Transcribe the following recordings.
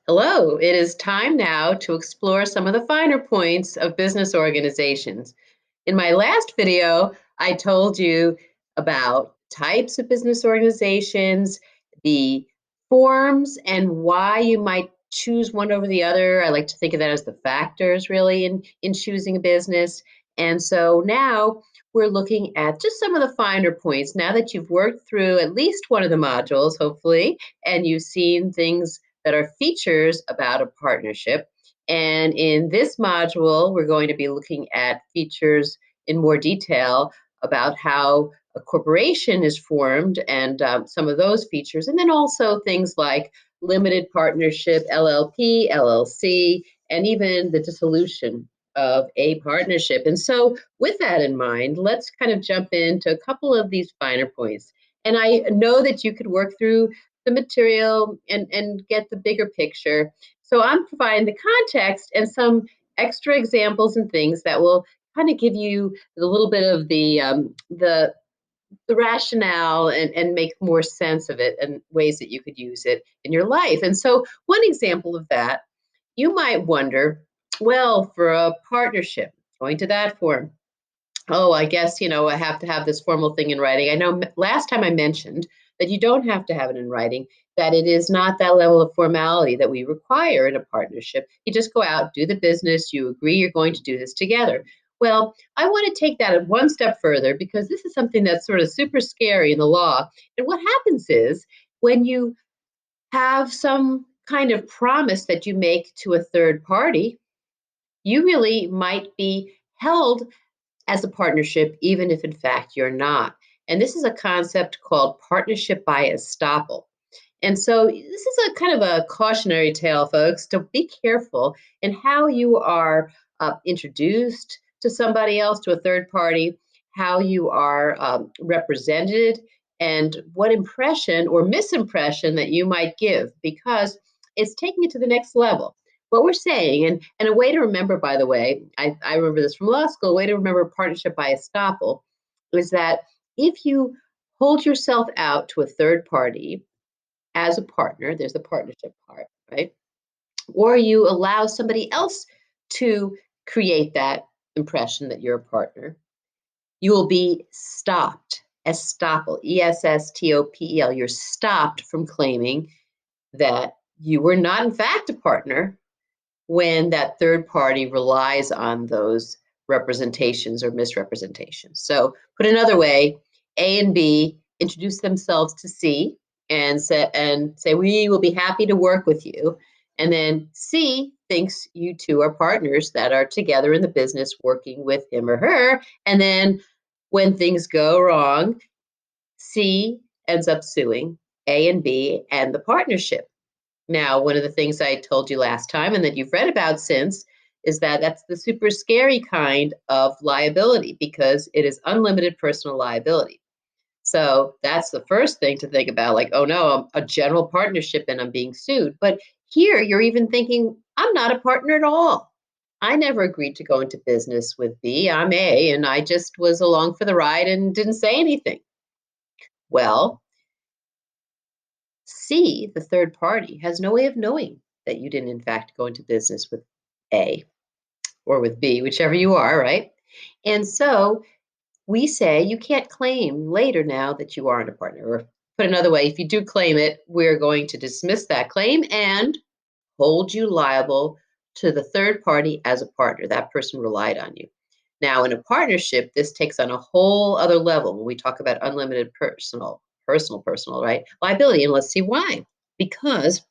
Hello, it is time now to explore some of the finer points of business organizations. In my last video, I told you about types of business organizations, the forms, and why you might choose one over the other. I like to think of that as the factors really in choosing a business. And so now we're looking at just some of the finer points. Now that you've worked through at least one of the modules, hopefully, and you've seen things that are features about a partnership. And in this module, we're going to be looking at features in more detail about how a corporation is formed and some of those features. And then also things like limited partnership, LLP, LLC, and even the dissolution of a partnership. And so with that in mind, let's kind of jump into a couple of these finer points. And I know that you could work through the material and get the bigger picture. So I'm providing the context and some extra examples and things that will kind of give you a little bit of the rationale and make more sense of it and ways that you could use it in your life. And so one example of that, you might wonder, well, for a partnership, going to that form, oh, I guess, I have to have this formal thing in writing. I know last time I mentioned that you don't have to have it in writing, that it is not that level of formality that we require in a partnership. You just go out, do the business, you agree you're going to do this together. Well, I want to take that one step further because this is something that's sort of super scary in the law. And what happens is when you have some kind of promise that you make to a third party, you really might be held as a partnership, even if in fact you're not. And this is a concept called partnership by estoppel. And so this is a kind of a cautionary tale, folks, to be careful in how you are introduced to somebody else, to a third party, how you are represented, and what impression or misimpression that you might give, because it's taking it to the next level. What we're saying, and a way to remember, by the way, I remember this from law school, a way to remember partnership by estoppel is that if you hold yourself out to a third party as a partner, there's the partnership part, right? Or you allow somebody else to create that impression that you're a partner, you will be stopped. Estoppel, Estopel. You're stopped from claiming that you were not, in fact, a partner when that third party relies on those representations or misrepresentations. So, put another way, A and B introduce themselves to C and say we will be happy to work with you. And then C thinks you two are partners that are together in the business working with him or her. And then when things go wrong, C ends up suing A and B and the partnership. Now, one of the things I told you last time and that you've read about since is that that's the super scary kind of liability because it is unlimited personal liability. So that's the first thing to think about, like, oh no, I'm a general partnership and I'm being sued. But here you're even thinking, I'm not a partner at all. I never agreed to go into business with B. I'm A, and I just was along for the ride and didn't say anything. Well, C, the third party, has no way of knowing that you didn't, in fact, go into business with A or with B, whichever you are, right? And so we say you can't claim later now that you aren't a partner. Or put another way, if you do claim it, we're going to dismiss that claim and hold you liable to the third party as a partner. That person relied on you. Now, in a partnership, this takes on a whole other level when we talk about unlimited personal, right? Liability. And let's see why. Because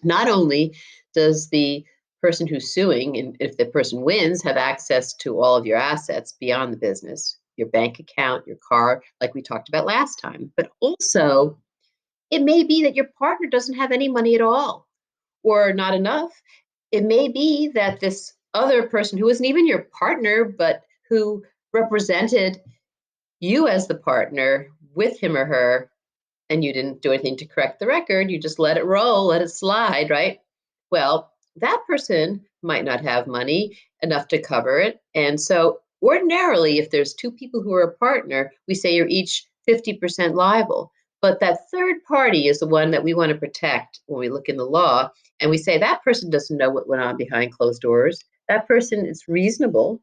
not only does the person who's suing, and if the person wins, have access to all of your assets beyond the business, your bank account, your car, like we talked about last time, but also it may be that your partner doesn't have any money at all or not enough. It may be that this other person who isn't even your partner, but who represented you as the partner with him or her, and you didn't do anything to correct the record, you just let it roll, let it slide, right? Well, that person might not have money enough to cover it. And so ordinarily, if there's two people who are a partner, we say you're each 50% liable. But that third party is the one that we want to protect when we look in the law and we say that person doesn't know what went on behind closed doors. That person is reasonable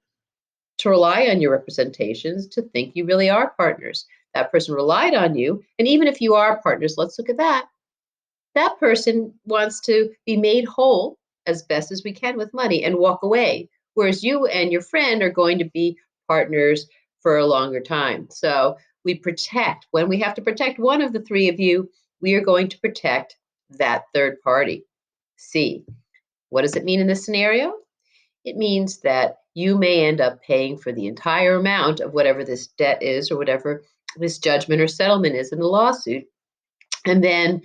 to rely on your representations to think you really are partners. That person relied on you. And even if you are partners, let's look at that. That person wants to be made whole as best as we can with money and walk away. Whereas you and your friend are going to be partners for a longer time. So we protect, when we have to protect one of the three of you, we are going to protect that third party. C. What does it mean in this scenario? It means that you may end up paying for the entire amount of whatever this debt is or whatever this judgment or settlement is in the lawsuit. And then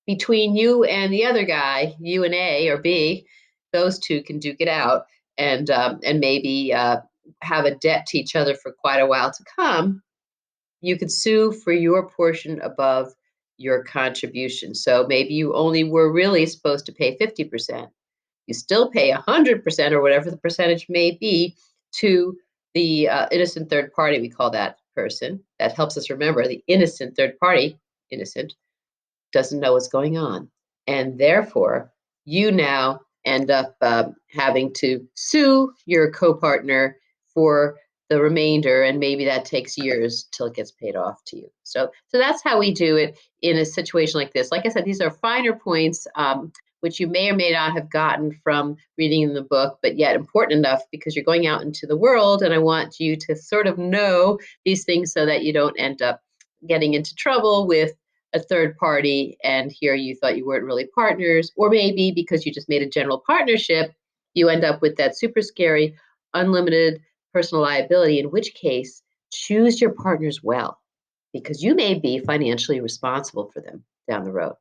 between you and the other guy, you and A or B, those two can duke it out and maybe have a debt to each other for quite a while to come. You could sue for your portion above your contribution. So maybe you only were really supposed to pay 50%. You still pay 100% or whatever the percentage may be to the innocent third party. We call that person. That helps us remember the innocent third party, innocent, doesn't know what's going on. And therefore, you now end up having to sue your co-partner for the remainder, and maybe that takes years till it gets paid off to you. So that's how we do it in a situation like this. Like I said, these are finer points, which you may or may not have gotten from reading in the book, but yet important enough because you're going out into the world, and I want you to sort of know these things so that you don't end up getting into trouble with a third party, and here you thought you weren't really partners, or maybe because you just made a general partnership, you end up with that super scary unlimited personal liability, in which case choose your partners well, because you may be financially responsible for them down the road.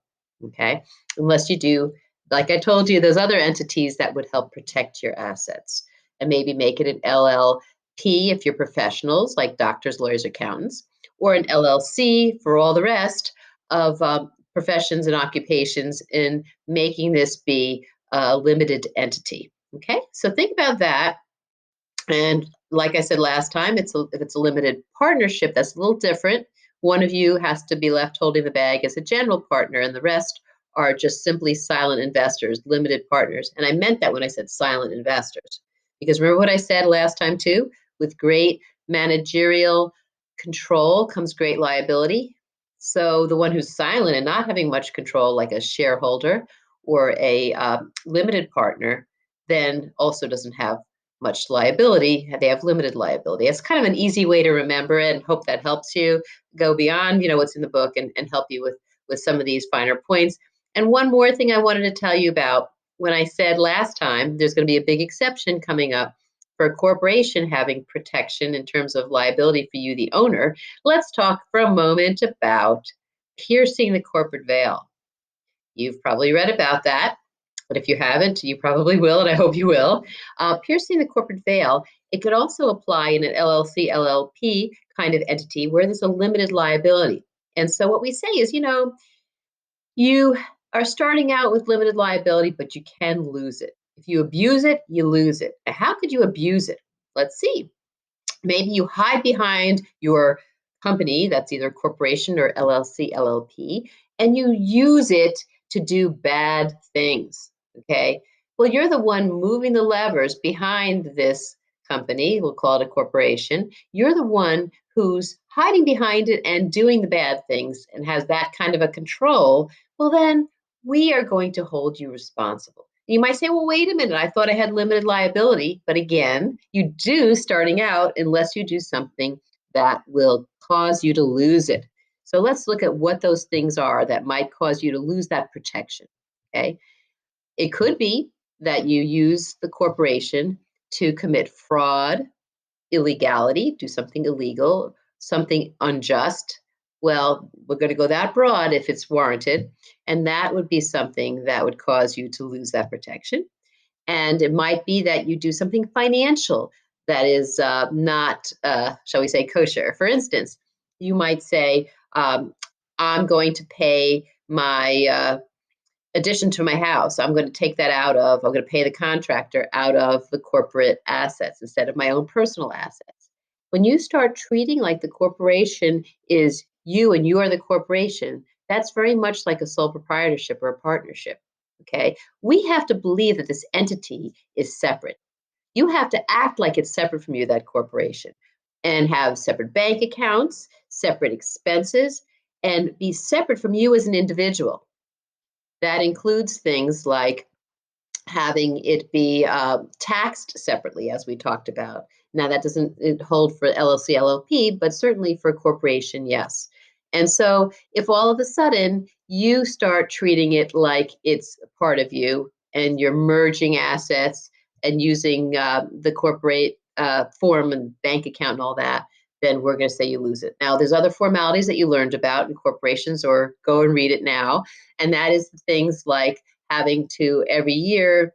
Okay, unless you do, like I told you, those other entities that would help protect your assets, and maybe make it an LLP if you're professionals like doctors, lawyers, accountants, or an LLC for all the rest of professions and occupations in making this be a limited entity. Okay, so think about that. And like I said last time, if it's a limited partnership, that's a little different. One of you has to be left holding the bag as a general partner, and the rest are just simply silent investors, limited partners. And I meant that when I said silent investors, because remember what I said last time too? With great managerial control comes great liability. So the one who's silent and not having much control, like a shareholder or a limited partner, then also doesn't have much liability. They have limited liability. It's kind of an easy way to remember it, and hope that helps you go beyond, what's in the book, and help you with some of these finer points. And one more thing I wanted to tell you about, when I said last time, there's going to be a big exception coming up for a corporation having protection in terms of liability for you, the owner. Let's talk for a moment about piercing the corporate veil. You've probably read about that. But if you haven't, you probably will, and I hope you will. Piercing the corporate veil, it could also apply in an LLC, LLP kind of entity where there's a limited liability. And so what we say is, you are starting out with limited liability, but you can lose it. If you abuse it, you lose it. Now, how could you abuse it? Let's see. Maybe you hide behind your company, that's either corporation or LLC, LLP, and you use it to do bad things. Okay. Well, you're the one moving the levers behind this company. We'll call it a corporation. You're the one who's hiding behind it and doing the bad things and has that kind of a control. Well, then we are going to hold you responsible. You might say, well, wait a minute, I thought I had limited liability. But again, you do starting out unless you do something that will cause you to lose it. So let's look at what those things are that might cause you to lose that protection. Okay. It could be that you use the corporation to commit fraud, illegality, do something illegal, something unjust. Well, we're going to go that broad if it's warranted. And that would be something that would cause you to lose that protection. And it might be that you do something financial that is not, shall we say, kosher. For instance, you might say, I'm going to pay my addition to my house. I'm going to take that I'm going to pay the contractor out of the corporate assets instead of my own personal assets. When you start treating like the corporation is you and you are the corporation, that's very much like a sole proprietorship or a partnership. Okay. We have to believe that this entity is separate. You have to act like it's separate from you, that corporation, and have separate bank accounts, separate expenses, and be separate from you as an individual. That includes things like having it be taxed separately, as we talked about. Now, that doesn't hold for LLC, LLP, but certainly for corporation, yes. And so, if all of a sudden you start treating it like it's a part of you and you're merging assets and using the corporate form and bank account and all that, then we're going to say you lose it. Now, there's other formalities that you learned about in corporations, or go and read it now. And that is things like having to every year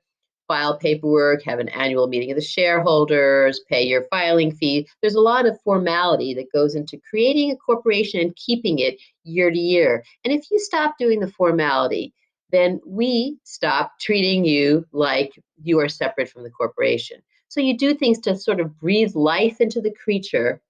file paperwork, have an annual meeting of the shareholders, pay your filing fee. There's a lot of formality that goes into creating a corporation and keeping it year to year. And if you stop doing the formality, then we stop treating you like you are separate from the corporation. So you do things to sort of breathe life into the creature,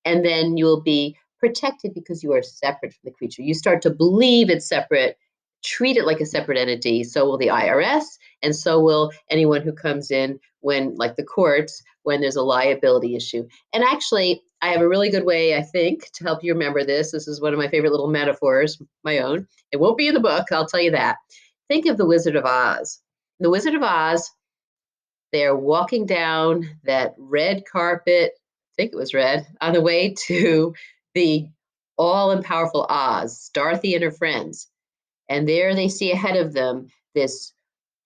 and then you'll be protected because you are separate from the creature. You start to believe it's separate, treat it like a separate entity. So will the IRS, and so will anyone who comes in when, like the courts, when there's a liability issue. And actually, I have a really good way, I think, to help you remember this. This is one of my favorite little metaphors, my own. It won't be in the book, I'll tell you that. Think of the Wizard of Oz. The Wizard of Oz, they're walking down that red carpet, I think it was red, on the way to the all and powerful Oz, Dorothy and her friends. And there they see ahead of them this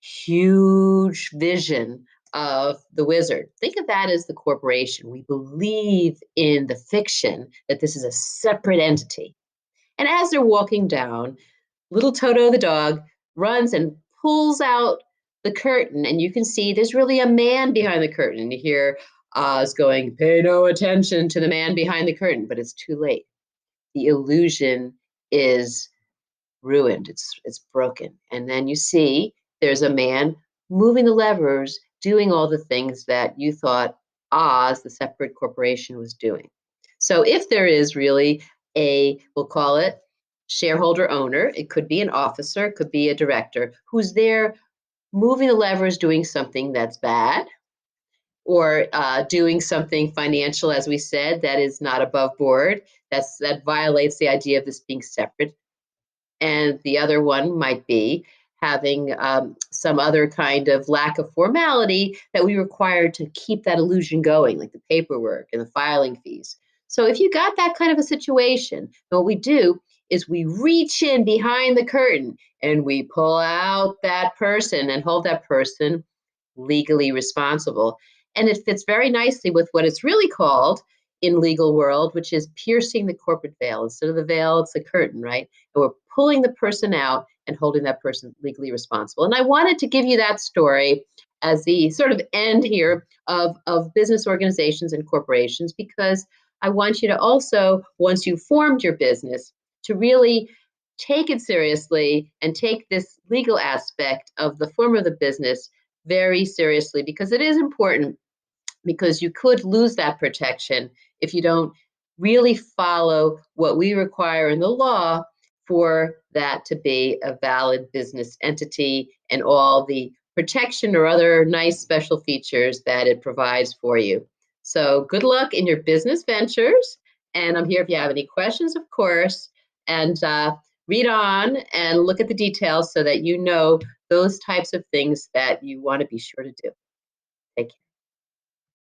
huge vision of the wizard. Think of that as the corporation. We believe in the fiction that this is a separate entity. And as they're walking down, little Toto the dog runs and pulls out the curtain, and you can see there's really a man behind the curtain. And you hear Oz going, "Pay no attention to the man behind the curtain," but it's too late. The illusion is ruined. It's broken. And then you see there's a man moving the levers, doing all the things that you thought Oz, the separate corporation, was doing. So if there is really we'll call it shareholder owner, it could be an officer, it could be a director who's there moving the levers, doing something that's bad, or doing something financial, as we said, that is not above board. That violates the idea of this being separate. And the other one might be having some other kind of lack of formality that we require to keep that illusion going, like the paperwork and the filing fees. So if you got that kind of a situation, what we do is we reach in behind the curtain and we pull out that person and hold that person legally responsible. And it fits very nicely with what it's really called in legal world, which is piercing the corporate veil. Instead of the veil, it's the curtain, right? And we're pulling the person out and holding that person legally responsible. And I wanted to give you that story as the sort of end here of business organizations and corporations, because I want you to also, once you've formed your business, to really take it seriously and take this legal aspect of the form of the business very seriously, because it is important, because you could lose that protection if you don't really follow what we require in the law for that to be a valid business entity and all the protection or other nice special features that it provides for you. So good luck in your business ventures. And I'm here if you have any questions, of course, and read on and look at the details so that you know those types of things that you want to be sure to do. Take care.